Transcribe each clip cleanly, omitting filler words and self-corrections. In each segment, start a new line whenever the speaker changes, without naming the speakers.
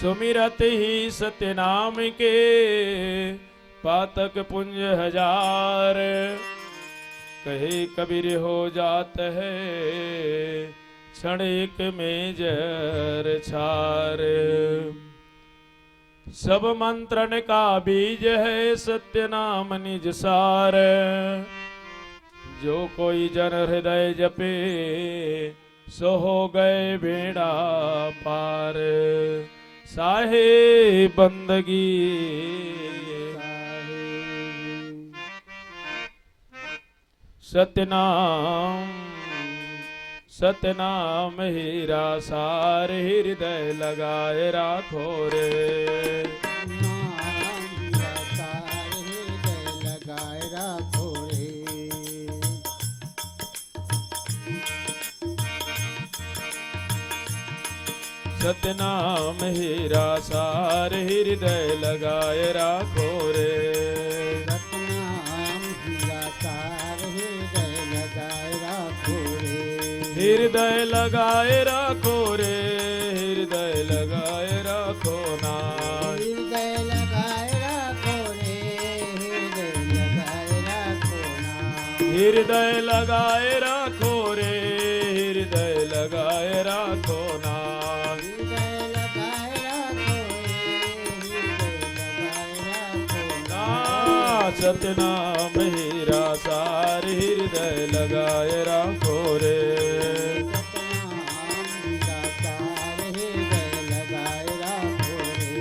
सुमिरत ही सत्य नाम के पातक पुंज हजार। कहे कबीर हो जात है क्षण एक में जर छार। सब मंत्रन का बीज है सत्य नाम निज सार। जो कोई जन हृदय जपे सो हो गए बेड़ा पार। साहे बंदगी सतनाम सतनाम हीरा सार। हृदय लगाए राखो रे सतनाम हीरा सार। हृदय लगाए राखो रे
सतनाम हीरा सार। हृदय लगाए राखो रे।
हृदय लगाए राखो रे। हृदय लगाए राखो ना।
हृदय लगाए राखो रे। हृदय लगाए राखो ना।
हृदय लगाए राखो रे। हृदय लगाए राखो ना। सतनाम हीरा सार। हृदय लगाए राखो रे
सतनाम हीरा सार। हृदय लगाए राखो रे।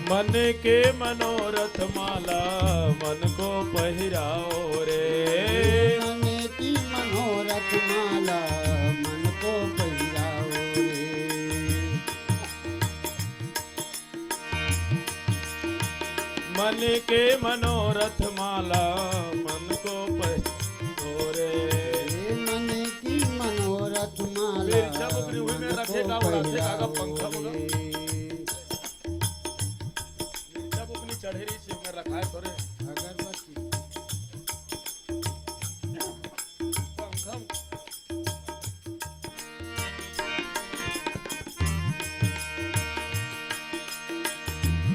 मन के मनोरथ माला मन को पहिराओ रे।
मन की मनोरथ माला मन को पहिराओ रे।
मन के मनोरथ माला मन को पहिराओ रे।
मन की मनोरथ माला
रखेगा पंखा चढ़ेरी से में रखा है थोड़े
अगरबत्ती
पंखा।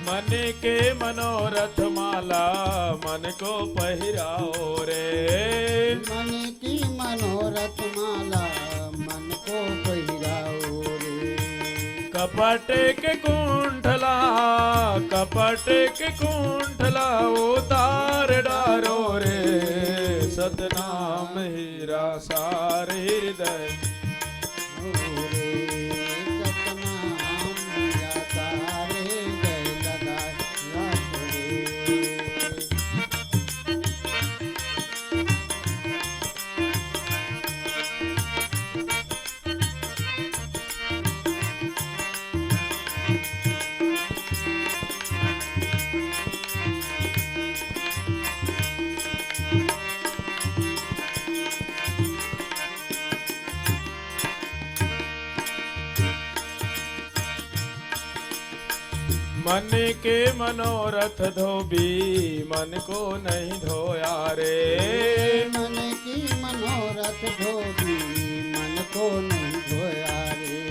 मन के मनोरथ माला मन को पहिराओ रे।
मन की मनोरथ माला मन को पहिराओ रे।
कपट के कुंठला कपट के कुंठला उतार डारो रे। सतनाम हीरा सार। हृदय
सतनाम हीरा सार। हृदय लगाए राखो रे।
मन के मनोरथ धोबी मन को नहीं धोया रे।
मन की मनोरथ धोबी मन को नहीं धोया रे।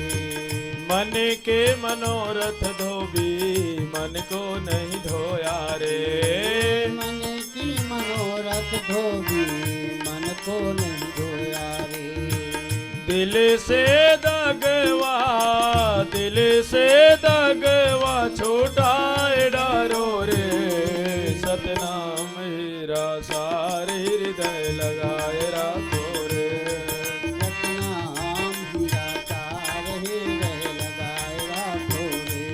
मन के मनोरथ धोबी मन को नहीं धोया रे।
मन की मनोरथ धोबी मन को नहीं धोया रे।
दिल से दगवा दिल से दगवा छुटाए डारो रे। सतनाम हीरा सार। हृदय लगाए राखो रे
सतनाम हीरा सार। हृदय लगाए राखो रे।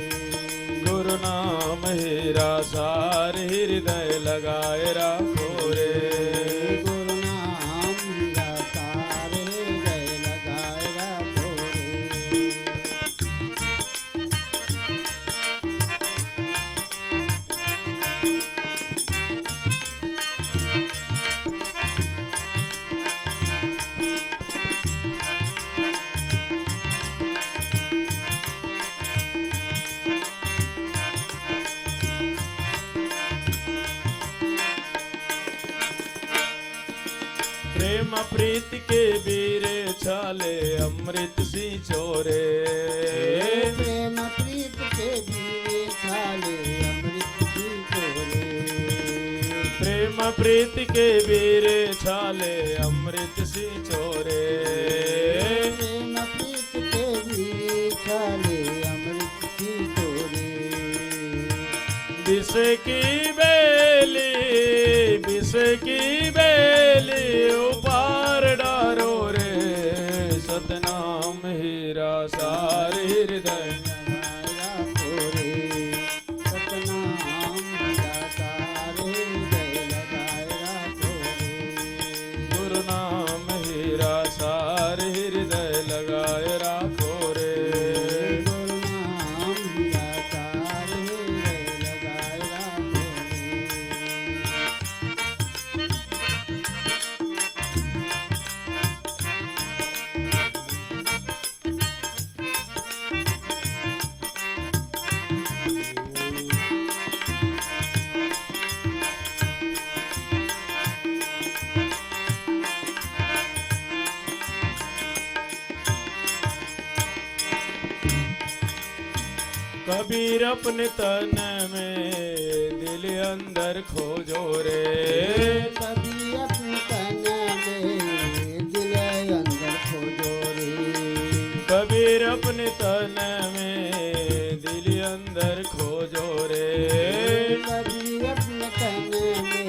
गुरु नाम हीरा सार। हृदय लगाए राखो रे
गुरु नाम हीरा सार। हृदय लगाए राखो रे।
प्रेम प्रीत के बीरे छाले अमृत सी चोरे
प्रेम प्रीत के बीरे छाले अमृत सी चोरे
प्रेम प्रीत के बीरे छाले अमृत सी चोरे
प्रेम प्रीत के बीरे छाले अमृत सी चोरे
विष की बेली उपार डारो रे सतनाम हीरा सार हृदय
लगाया रे सतनाम हीरा सार हृदय लगाया रे
गुरु नाम हीरा सार हृदय लगाए राखो रे
गुरु नाम हीरा सार हृदय लगाया रे
कबीर अपने तन में दिल अंदर खोजो रे
कभी अपने तन में दिल अंदर खोजो रे
कबीर अपने तन में दिल अंदर खोजो रे
कभी अपने तन में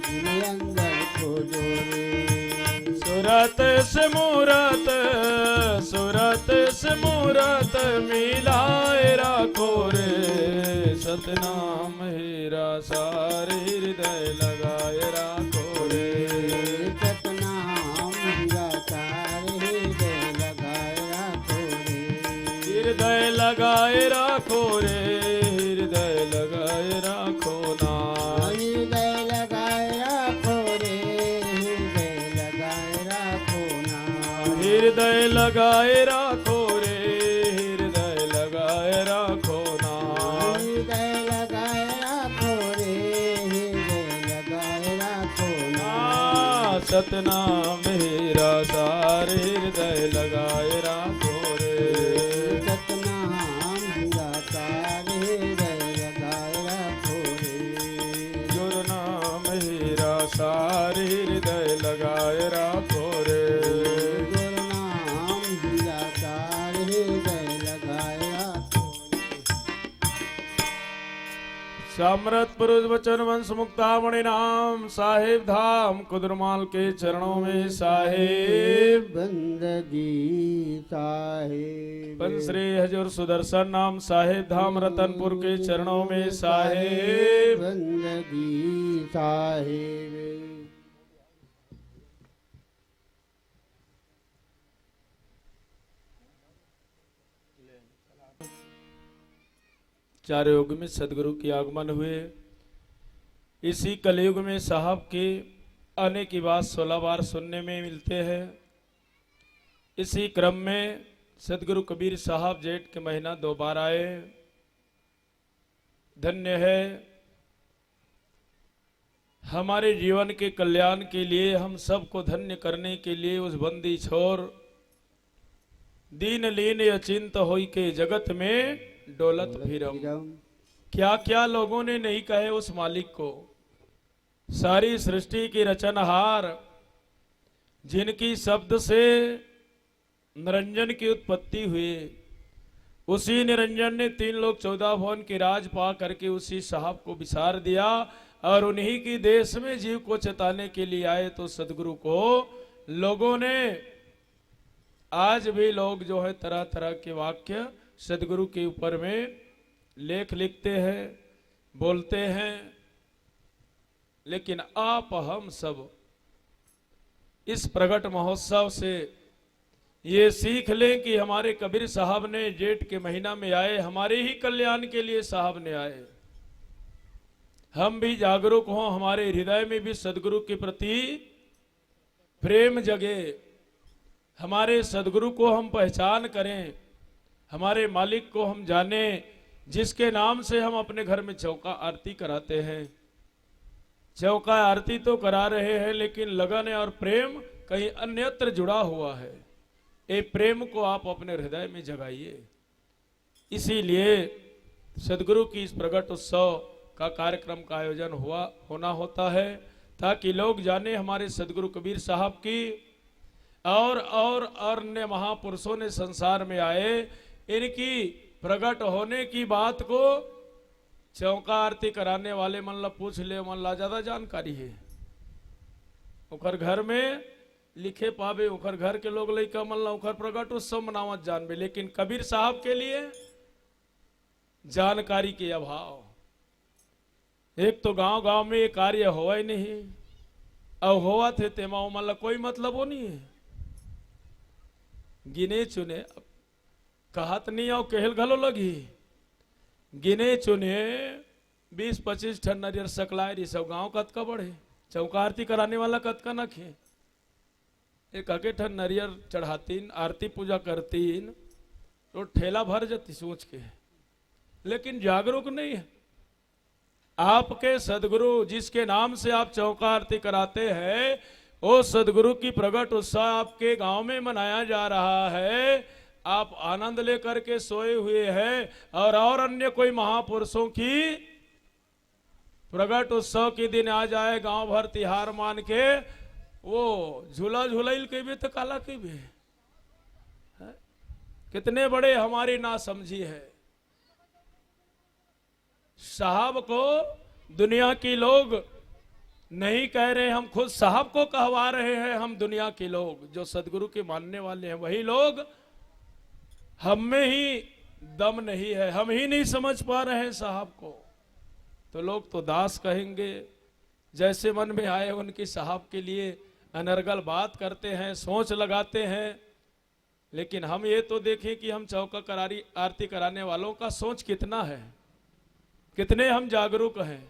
दिल अंदर खोजो रे सूरत से मूरत मिलाए राखो रे
सतनाम हीरा सार हृदय लगाए राखो रे
सतनाम हीरा सार हृदय लगाए राखो रे
हृदय लगाए राखो रे हृदय लगाए राखो ना
हृदय लगाए राखो रे हृदय लगाए राखो ना
हृदय लगाए राखो रे हृदय लगाए राखो ना
हृदय लगाए राखो रे हृदय लगाए राखो ना
सतनाम हीरा सार हृदय लगाए राखो रे
सतनाम हीरा सार हृदय लगाए राखो रे
गुरु नाम हीरा सार हृदय लगाए राखो रे
गुरु नाम हीरा सार हृदय लगाए राखो
सामरत पुरुष वचन वंश मुक्तामणि नाम साहिब धाम कुदरमाल के चरणों में साहिब
बंदगी साहिब
पंसरी हजूर सुदर्शन नाम साहिब धाम रतनपुर के चरणों में साहिब
बंदगी साहिब
चार युग में सदगुरु की आगमन हुए। इसी कलयुग में साहब के आने की बात 16 बार सुनने में मिलते हैं। इसी क्रम में सदगुरु कबीर साहब जेठ के महीना 2 बार आए। धन्य है हमारे जीवन के कल्याण के लिए, हम सबको धन्य करने के लिए उस बंदी छोर दीन लीन अचिंत होई के जगत में डोलत फिरम। क्या क्या लोगों ने नहीं कहे उस मालिक को। सारी सृष्टि की रचनहार, जिनकी शब्द से निरंजन की उत्पत्ति हुई, उसी निरंजन ने 3 लोक 14 भुवन की राज पा करके उसी साहब को विसार दिया और उन्हीं की देश में जीव को चेताने के लिए आए। तो सदगुरु को लोगों ने, आज भी लोग जो है तरह तरह के वाक्य सदगुरु के ऊपर में लेख लिखते हैं, बोलते हैं, लेकिन आप हम सब इस प्रगट महोत्सव से ये सीख लें कि हमारे कबीर साहब ने जेठ के महीना में आए, हमारे ही कल्याण के लिए साहब ने आए। हम भी जागरूक हों, हमारे हृदय में भी सदगुरु के प्रति प्रेम जगे, हमारे सदगुरु को हम पहचान करें, हमारे मालिक को हम जाने, जिसके नाम से हम अपने घर में चौका आरती कराते हैं। चौका आरती तो करा रहे हैं, लेकिन लगन और प्रेम कहीं अन्यत्र जुड़ा हुआ है। ये प्रेम को आप अपने हृदय में जगाइए। इसीलिए सदगुरु की इस प्रगट उत्सव का कार्यक्रम का आयोजन होना होता है, ताकि लोग जाने हमारे सदगुरु कबीर साहब की और अन्य महापुरुषों ने संसार में आए, इनकी प्रगट होने की बात को चौका आरती कराने वाले मन ला पूछ ले, मन ला ज्यादा जानकारी है। उखर घर में लिखे पावे, उखर घर के लोग लइका मन ला उखर प्रगट उत्सव मनावत जानबे, लेकिन कबीर साहब के लिए जानकारी के अभाव। एक तो गांव गांव में ये कार्य हुआ ही नहीं, अब हुआ थे तेमा मन ला कोई मतलब हो नहीं है। गिने चुने कहत नहीं आओ कहल घलो लगी, गिने चुने 20-25 ठन नरियर सकलाए रही सब गांव कतका बढ़े, चौका आरती कराने वाला कतका न खे, एक अके ठन नरियर चढ़ातीन, आरती पूजा करतीन तो ठेला भर जाती सोच के, लेकिन जागरूक नहीं है। आपके सदगुरु जिसके नाम से आप चौका आरती कराते हैं, वो सदगुरु की प्रगट उत्सव आपके गांव में मनाया जा रहा है। आप आनंद लेकर के सोए हुए हैं, और अन्य कोई महापुरुषों की प्रगट उत्सव के दिन आ जाए, गांव भर तिहार मान के वो झूला झूलाइल के भी तो काला के भी है? कितने बड़े हमारी ना समझी है। साहब को दुनिया की लोग नहीं कह रहे, हम खुद साहब को कहवा रहे हैं। हम दुनिया के लोग जो सदगुरु के मानने वाले हैं, वही लोग हम में ही दम नहीं है, हम ही नहीं समझ पा रहे हैं साहब को, तो लोग तो दास कहेंगे। जैसे मन में आए उनकी साहब के लिए अनर्गल बात करते हैं, सोच लगाते हैं। लेकिन हम ये तो देखें कि हम चौका आरती कराने वालों का सोच कितना है, कितने हम जागरूक हैं।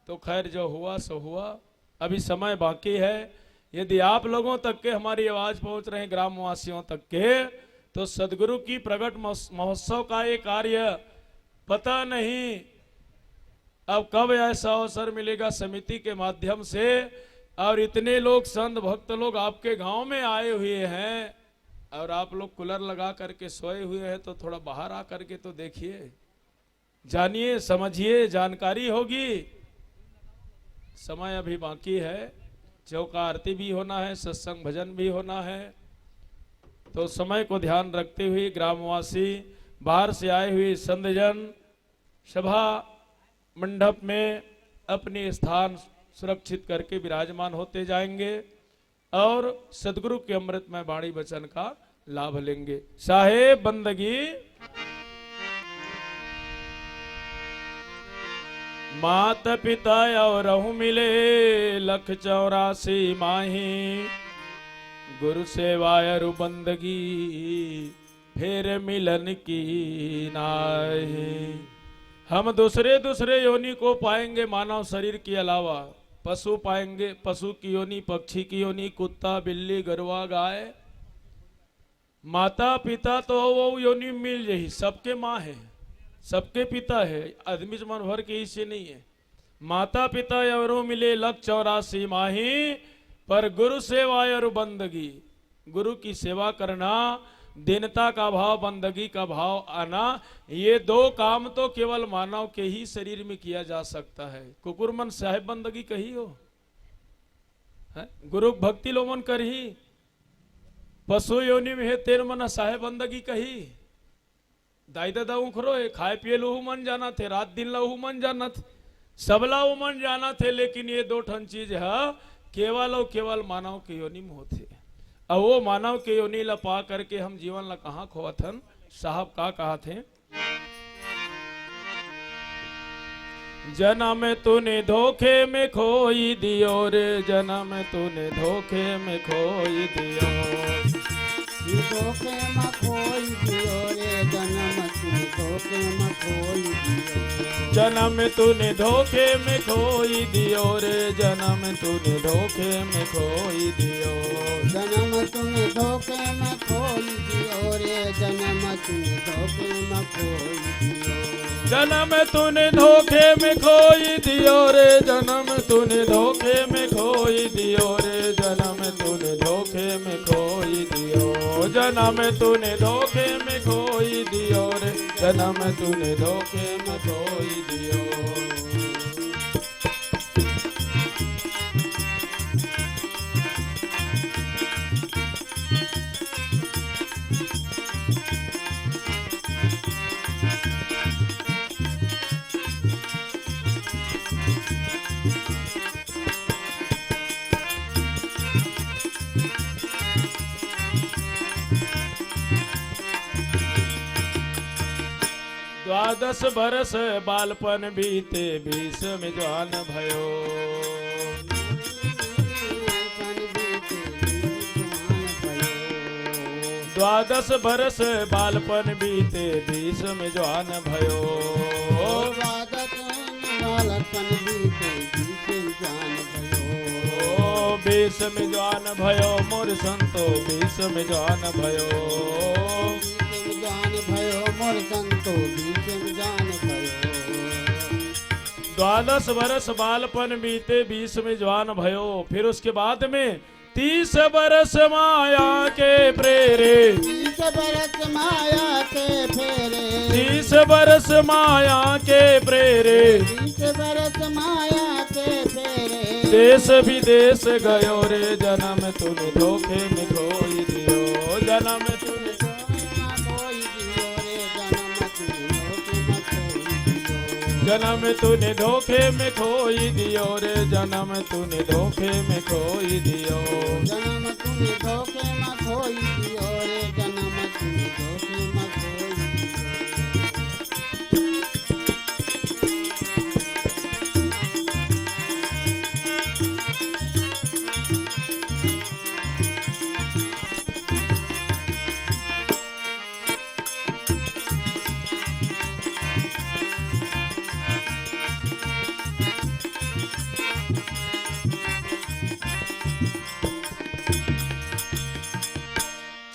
तो खैर जो हुआ सो हुआ, अभी समय बाकी है। यदि आप लोगों तक के हमारी आवाज पहुंच रहे हैं, ग्रामवासियों तक के, तो सदगुरु की प्रगट महोत्सव का ये कार्य पता नहीं अब कब ऐसा अवसर मिलेगा समिति के माध्यम से, और इतने लोग संत भक्त लोग आपके गांव में आए हुए हैं, और आप लोग कूलर लगा करके सोए हुए हैं, तो थोड़ा बाहर आ करके तो देखिए, जानिए, समझिए, जानकारी होगी। समय अभी बाकी है, चौका आरती भी होना है, सत्संग भजन भी होना है। तो समय को ध्यान रखते हुए ग्रामवासी, बाहर से आए हुए संतजन सभा मंडप में अपने स्थान सुरक्षित करके विराजमान होते जाएंगे और सदगुरु के अमृतमय वाणी वचन का लाभ लेंगे। साहेब बंदगी मात पिता और रहु मिले 184 माही, गुरु सेवाय रु बंदगी फिर मिलन की नाहि। हम दूसरे योनि को पाएंगे मानव शरीर के अलावा, पशु पाएंगे, पशु की योनि, पक्षी की योनि, कुत्ता बिल्ली गरुआ गाय। माता पिता तो वो योनि मिल जाही, सबके माँ है, सबके पिता है, आदमी मन भर के इससे नहीं है। माता पिता और मिले 184 माही, पर गुरु सेवा और बंदगी, गुरु की सेवा करना, दीनता का भाव, बंदगी का भाव आना, ये दो काम तो केवल मानव के ही शरीर में किया जा सकता है। कुकुर मन साहेब बंदगी कही हो है? गुरु भक्ति लो मन कर ही, पशु योनि में है तेर मन साहेब बंदगी कही। दाई दादा उखरो है, खाए पिए लहू मन जाना थे, रात दिन लहू मन जाना थे, सबला मन जाना थे, लेकिन ये दो ठन चीज है केवल और केवल मानव के योनि में होते। अब वो मानव के योनि ला पा करके हम जीवन ला कहाँ खोवथन। साहब का कहा थे, जन्म तूने धोखे में खोई दियो रे, जन्म तूने धोखे में खोई दियो,
धोखे में खोई दियो रे, जन्म तू धोखे में खोई दियो।
जन्म तूने धोखे में खोई दियो रे, जन्म तूने धोखे में खोई दियो।
जन्म तूने धोखे में खोई दियो रे, जन्म तूने धोखे में खोई दियो।
जन्म तूने धोखे में खोई दियो रे, जन्म तूने धोखे में खोई दियो रे, जन्म तूने धोखे में खोई दियो। जन्म तूने धोखे में खोई दियो रे, जन्म तूने धोखे में खोई दियो। द्वादश बरस बालपन बीते, 20 में जवान भयो। द्वादश बरस बालपन बीते, 20 में जवान भयो।
बालपन बीते, 20 में जवान भयो।
20 में जवान भयो मोर संतो, 20 में जवान भयो।
मोर संतो, 20 में जान भयो।
द्वादश बरस बालपन बीते, 20 में जवान भयो। फिर उसके बाद में 30 बरस माया के प्रेरे,
30 बरस माया के फेरे,
30 बरस माया के प्रेरे।
30 बरस माया के फेरे।
देश विदेश गयो रे, जन्म तूने धोखे में खोई दियो। जन्म तूने जन्म तूने धोखे में खोई दियो रे, जन्म तूने धोखे में खोई दियो।
जन्म तूने धोखे में खोई दियो रे, जन्म तूने धोखे में खोई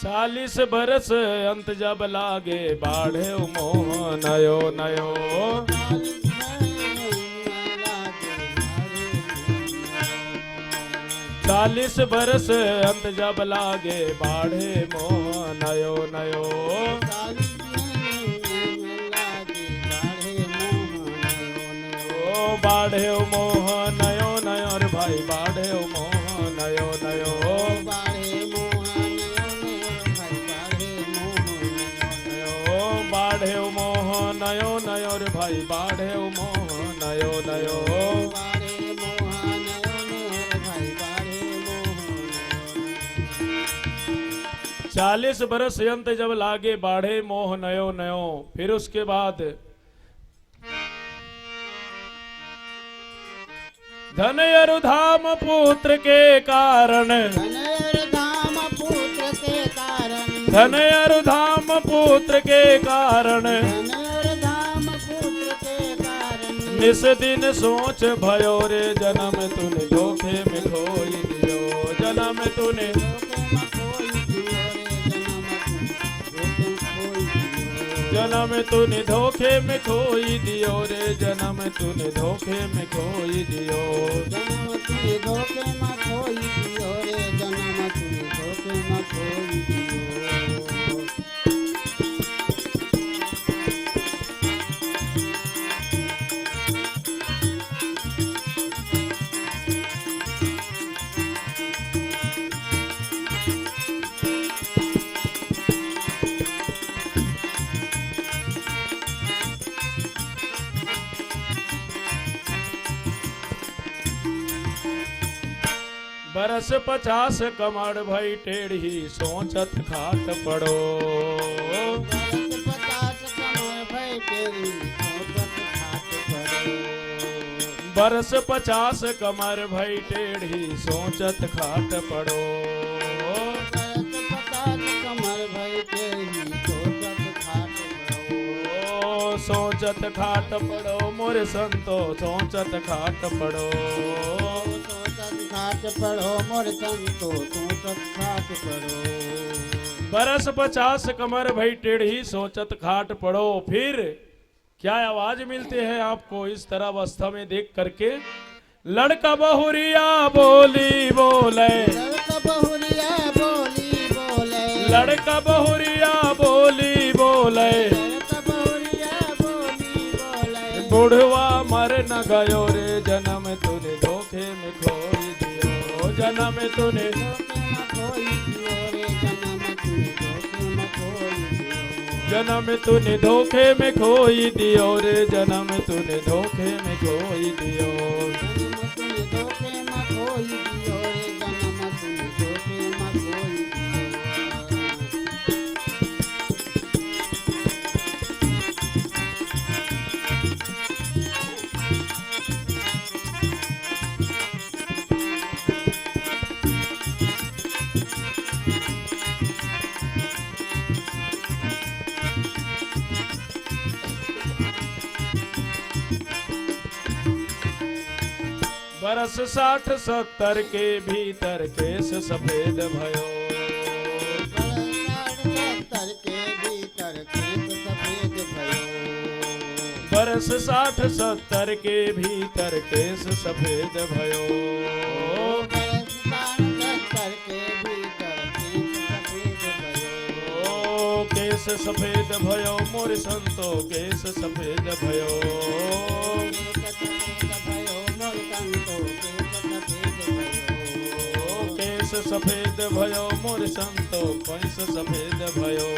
चालीस बरस अंत जब लागे, बाढ़े मोह नयो नयो। 40 बरस अंत जब लागे, बाढ़े मोह नयो नयो। बाढ़े मोह नयो नयो रे भाई, बाढ़े मोह नयो नयो। बाढ़े मोह नयो नयो रे भाई, बाढ़े मोह नयो नयो। 40 बरस अंत जब लागे, बाढ़े मोह नयो नयो। फिर उसके बाद धन अरुधाम पुत्र के कारण,
धनधाम पुत्र के कारण,
धन अरुधाम पुत्र के कारण।
धनधाम पुत्र के कारण।
निस दिन सोच भयो रे, जन्म तूने धोखे में खोई दियो। जन्म तूने जन्म तूने धोखे में खोई दियो रे, जन्म तूने धोखे में खोई दियो।
जन्म तूने धोखे में खोई दियो रे, जन्म तूने धोखे में खोई दियो।
बरस 50 कमर भई टेढ़ी, सोचत खाट पड़ो। बरस 50 कमर भई टेढ़ी, सोचत खाट पड़ो। सोचत खाट पड़ो मोर संतो सोचत खाट पड़ो।
सोचत खाट पड़ो मोर संतो सोचत खाट पड़ो।
बरस 50 कमर भई टेढ़ी सोचत खाट पड़ो। फिर क्या आवाज मिलती है आपको इस तरह अवस्था में देख करके? लड़का बहुरिया बोली बोले,
लड़का बहुरिया बोली बोले,
लड़का बहुरिया बोली बोले,
लड़का बहुरिया बोली बोले।
बुढ़वा मर न गयो रे जन्म तूने धोखे में खोई दियो, जन्म तूने
धोखे में खोई दियो रे जन्म तूने धोखे में खोई दियो।
जन्म तूने धोखे में खोई दियो रे जन्म तूने धोखे में खोई दियो।
जन्म तूने धोखे में खोई दियो रे जन्म तूने धोखे में खोई
बरस 60-70 के भीतर केस सफेद भयो। बरस 60-70 के भीतर केस सफेद भयो। केस सफेद भयो मोर संतो केस सफेद भयो। केस सफेद भयो मोर संतो केस सफेद भयो।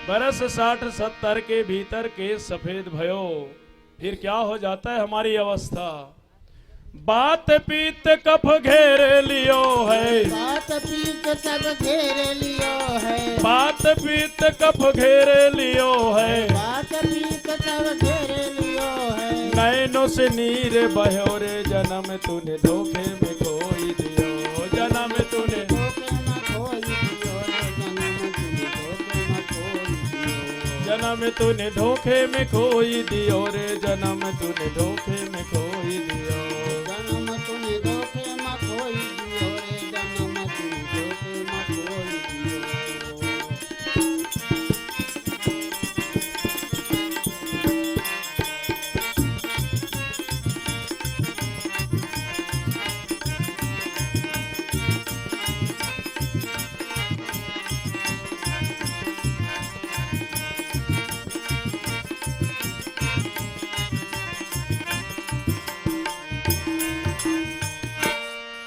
बरस 60-70 के भीतर केस सफेद भयो। फिर क्या हो जाता है हमारी अवस्था? बात पीत कफ घेर लियो है,
बात पीत सब घेर लियो है,
बात पीत कफ घेर लियो है,
बात पीत सब घेर लियो है।
नैनों से नीर बहो रे जन्म तूने धोखे में खोई दियो, जन्म तूने
धोखे में खोई दियो रे जन्म तूने धोखे में खोई दियो।
जन्म तूने धोखे में खोई दियो रे जन्म तूने धोखे में खोई दियो।
जन्म तूने धोखे में खोई दियो रे जन्म तूने धोखे में खोई दियो।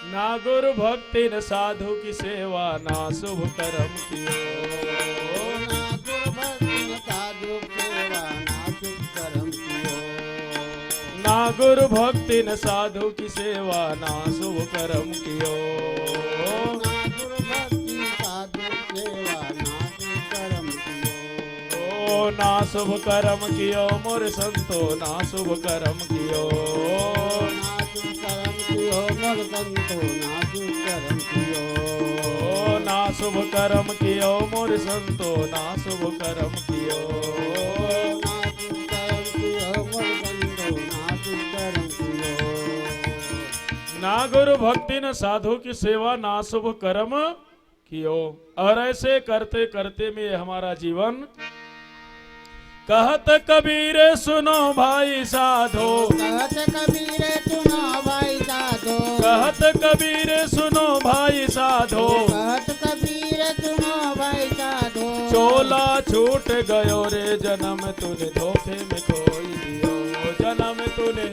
ना गुरु भक्ति न साधु की सेवा ना शुभ कर्म कियो।
ना गुरभक्ति न साधु सेवा ना शुभ कर्म कियो।
ना गुरु भक्ति न साधु की सेवा ना शुभ कर्म कियो।
ना गुरभक्ति साधु सेवा ना शुभ कर्म कियो।
ओ ना शुभ कर्म कियो मोर संतो ना शुभ कर्म कियो।
ना शुभ कर्म कियो मोर संतो ना शुभ कर्म कियो।
ओ ना शुभ कर्म कियो मोर संतो ना शुभ कर्म कियो।
ना शुभ कर्म कियो मोर संतो ना शुभ कर्म कियो।
ना गुरु भक्ति न साधु की सेवा ना शुभ कर्म कियो। और ऐसे करते करते में हमारा जीवन कहत कबीर सुनो भाई साधो।
कहत कबीर सुनो भाई साधो।
कहत कबीर सुनो भाई साधो।
कहत कबीर सुनो भाई साधो।
चोला छूट गयो रे जन्म तूने धोखे में खोई दियो। जन्म तूने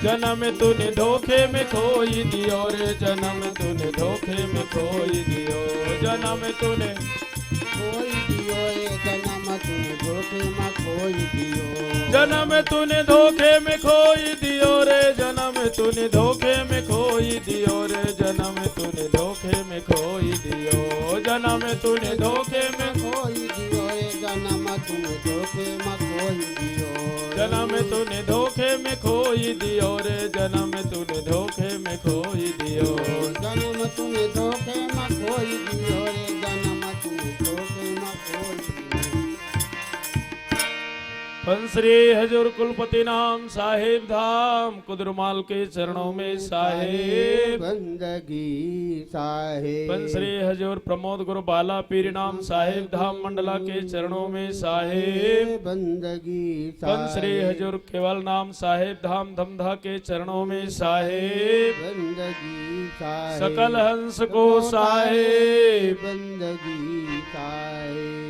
जन्म तूने धोखे में खोई दियो रे जन्म तूने धोखे में खोई दियो। जन्म तूने
खोई दियो रे जन्म तूने धोखे में खोई दियो।
जन्म तूने धोखे में खोई दियो रे जन्म तूने धोखे में खोई दियो रे जन्म तूने धोखे में खोई दियो। जन्म तूने धोखे में
खोई दियो रे जन्म तूने धोखे में खोई दियो।
जन्म तूने धोखे में खोई दियो रे जन्म तूने पंसरे हजूर कुलपति नाम साहेब धाम कुदरमाल के चरणों में साहेब।
बंदगी साहेब
पंसरे हजूर प्रमोद गुरु बाला पीर नाम साहेब धाम मंडला के चरणों में साहेब।
बंदगी
पंसरे हजूर केवल नाम साहेब धाम धमधा के चरणों में साहेब।
बंदगी साहेब
सकल हंस को साहेब।
बंदगी साहेब